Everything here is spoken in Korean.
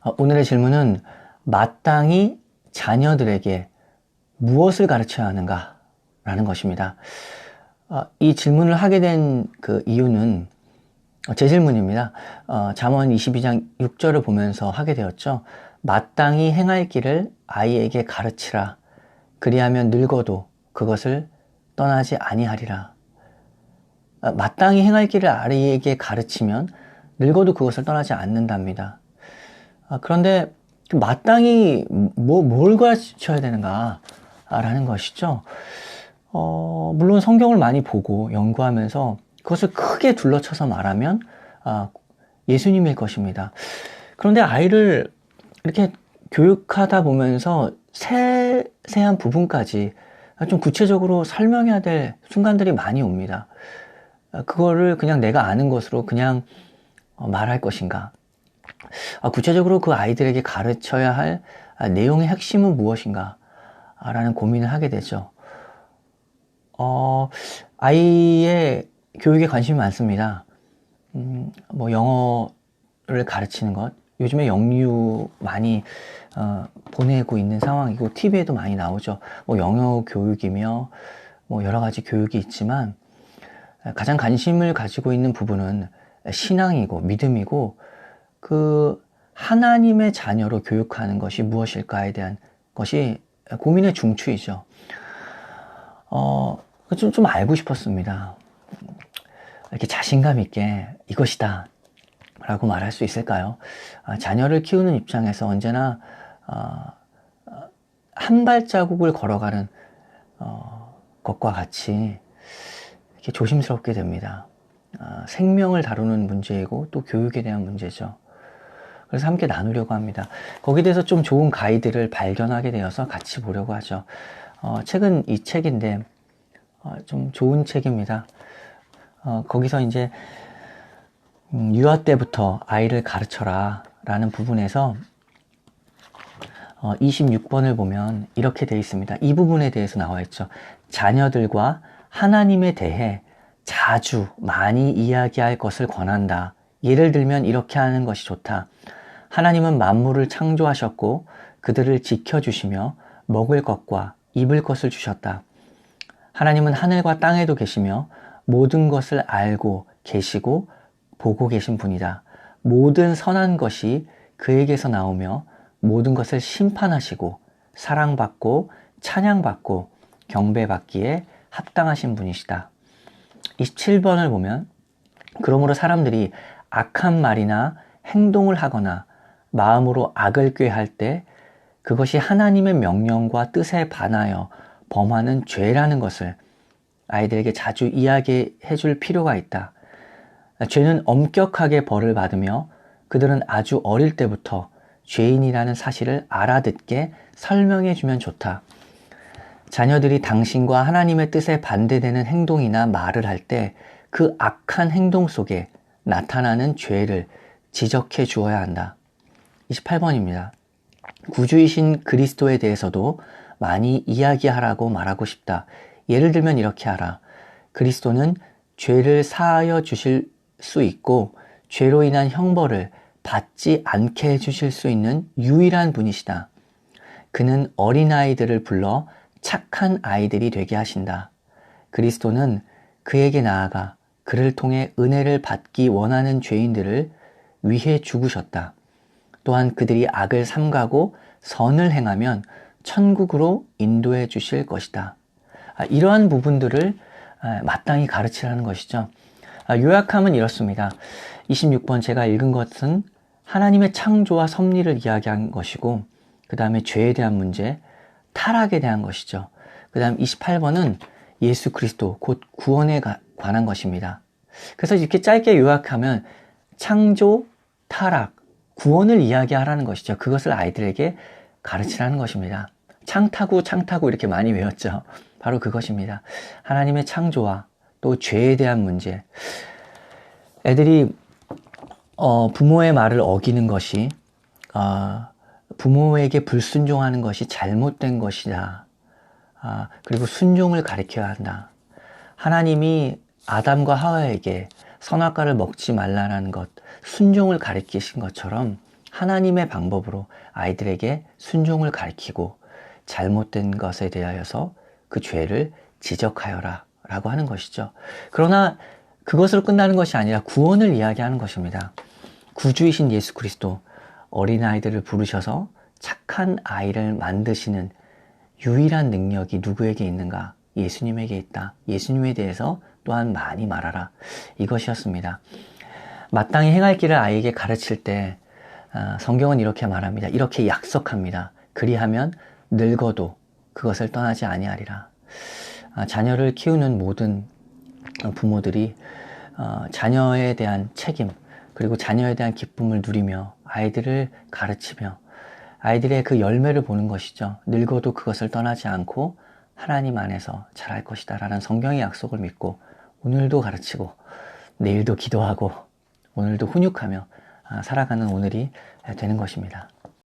오늘의 질문은 마땅히 자녀들에게 무엇을 가르쳐야 하는가? 라는 것입니다. 이 질문을 하게 된 그 이유는 제 질문입니다. 잠언 22장 6절을 보면서 하게 되었죠. 마땅히 행할 길을 아이에게 가르치라. 그리하면 늙어도 그것을 떠나지 아니하리라. 마땅히 행할 길을 아이에게 가르치면 늙어도 그것을 떠나지 않는답니다. 그런데 마땅히 뭘 가르쳐야 되는가? 라는 것이죠. 물론 성경을 많이 보고 연구하면서 그것을 크게 둘러쳐서 말하면 예수님일 것입니다. 그런데 아이를 이렇게 교육하다 보면서 세세한 부분까지 좀 구체적으로 설명해야 될 순간들이 많이 옵니다. 그거를 그냥 내가 아는 것으로 그냥 말할 것인가? 구체적으로 그 아이들에게 가르쳐야 할 내용의 핵심은 무엇인가? 라는 고민을 하게 되죠. 아이의 교육에 관심이 많습니다. 영어를 가르치는 것. 요즘에 영유 많이 보내고 있는 상황이고 TV에도 많이 나오죠. 영어 교육이며 여러 가지 교육이 있지만 가장 관심을 가지고 있는 부분은 신앙이고 믿음이고 그 하나님의 자녀로 교육하는 것이 무엇일까에 대한 것이 고민의 중추이죠. 좀 알고 싶었습니다. 이렇게 자신감 있게 이것이다 라고 말할 수 있을까요? 자녀를 키우는 입장에서 언제나 한 발자국을 걸어가는 것과 같이 이렇게 조심스럽게 됩니다. 생명을 다루는 문제이고 또 교육에 대한 문제죠. 그래서 함께 나누려고 합니다. 거기에 대해서 좀 좋은 가이드를 발견하게 되어서 같이 보려고 하죠. 책은 이 책인데 좀 좋은 책입니다. 거기서 이제 유아 때부터 아이를 가르쳐라 라는 부분에서 26번을 보면 이렇게 되어 있습니다. 이 부분에 대해서 나와 있죠. 자녀들과 하나님에 대해 자주 많이 이야기할 것을 권한다. 예를 들면 이렇게 하는 것이 좋다. 하나님은 만물을 창조하셨고 그들을 지켜주시며 먹을 것과 입을 것을 주셨다. 하나님은 하늘과 땅에도 계시며 모든 것을 알고 계시고 보고 계신 분이다. 모든 선한 것이 그에게서 나오며 모든 것을 심판하시고 사랑받고 찬양받고 경배받기에 합당하신 분이시다. 27번을 보면 그러므로 사람들이 악한 말이나 행동을 하거나 마음으로 악을 꾀할 때 그것이 하나님의 명령과 뜻에 반하여 범하는 죄라는 것을 아이들에게 자주 이야기해 줄 필요가 있다. 죄는 엄격하게 벌을 받으며 그들은 아주 어릴 때부터 죄인이라는 사실을 알아듣게 설명해 주면 좋다. 자녀들이 당신과 하나님의 뜻에 반대되는 행동이나 말을 할 때 그 악한 행동 속에 나타나는 죄를 지적해 주어야 한다. 28번입니다. 구주이신 그리스도에 대해서도 많이 이야기하라고 말하고 싶다. 예를 들면 이렇게 하라. 그리스도는 죄를 사하여 주실 수 있고 죄로 인한 형벌을 받지 않게 해주실 수 있는 유일한 분이시다. 그는 어린아이들을 불러 착한 아이들이 되게 하신다. 그리스도는 그에게 나아가 그를 통해 은혜를 받기 원하는 죄인들을 위해 죽으셨다. 또한 그들이 악을 삼가고 선을 행하면 천국으로 인도해 주실 것이다. 이러한 부분들을 마땅히 가르치라는 것이죠. 요약하면 이렇습니다. 26번 제가 읽은 것은 하나님의 창조와 섭리를 이야기한 것이고 그 다음에 죄에 대한 문제, 타락에 대한 것이죠. 그 다음 28번은 예수 그리스도 곧 구원에 관한 것입니다. 그래서 이렇게 짧게 요약하면 창조, 타락, 구원을 이야기하라는 것이죠. 그것을 아이들에게 가르치라는 것입니다. 창타구 이렇게 많이 외웠죠. 바로 그것입니다. 하나님의 창조와 또 죄에 대한 문제. 애들이 부모의 말을 어기는 것이 부모에게 불순종하는 것이 잘못된 것이다. 그리고 순종을 가르쳐야 한다. 하나님이 아담과 하와에게 선악과를 먹지 말라는 것, 순종을 가르치신 것처럼 하나님의 방법으로 아이들에게 순종을 가르치고 잘못된 것에 대하여서 그 죄를 지적하여라 라고 하는 것이죠. 그러나 그것으로 끝나는 것이 아니라 구원을 이야기하는 것입니다. 구주이신 예수 그리스도, 어린아이들을 부르셔서 착한 아이를 만드시는 유일한 능력이 누구에게 있는가? 예수님에게 있다. 예수님에 대해서 또한 많이 말하라. 이것이었습니다. 마땅히 행할 길을 아이에게 가르칠 때 성경은 이렇게 말합니다. 이렇게 약속합니다. 그리하면 늙어도 그것을 떠나지 아니하리라. 자녀를 키우는 모든 부모들이 자녀에 대한 책임, 그리고 자녀에 대한 기쁨을 누리며 아이들을 가르치며 아이들의 그 열매를 보는 것이죠. 늙어도 그것을 떠나지 않고 하나님 안에서 자랄 것이다 라는 성경의 약속을 믿고 오늘도 가르치고 내일도 기도하고 오늘도 훈육하며 살아가는 오늘이 되는 것입니다.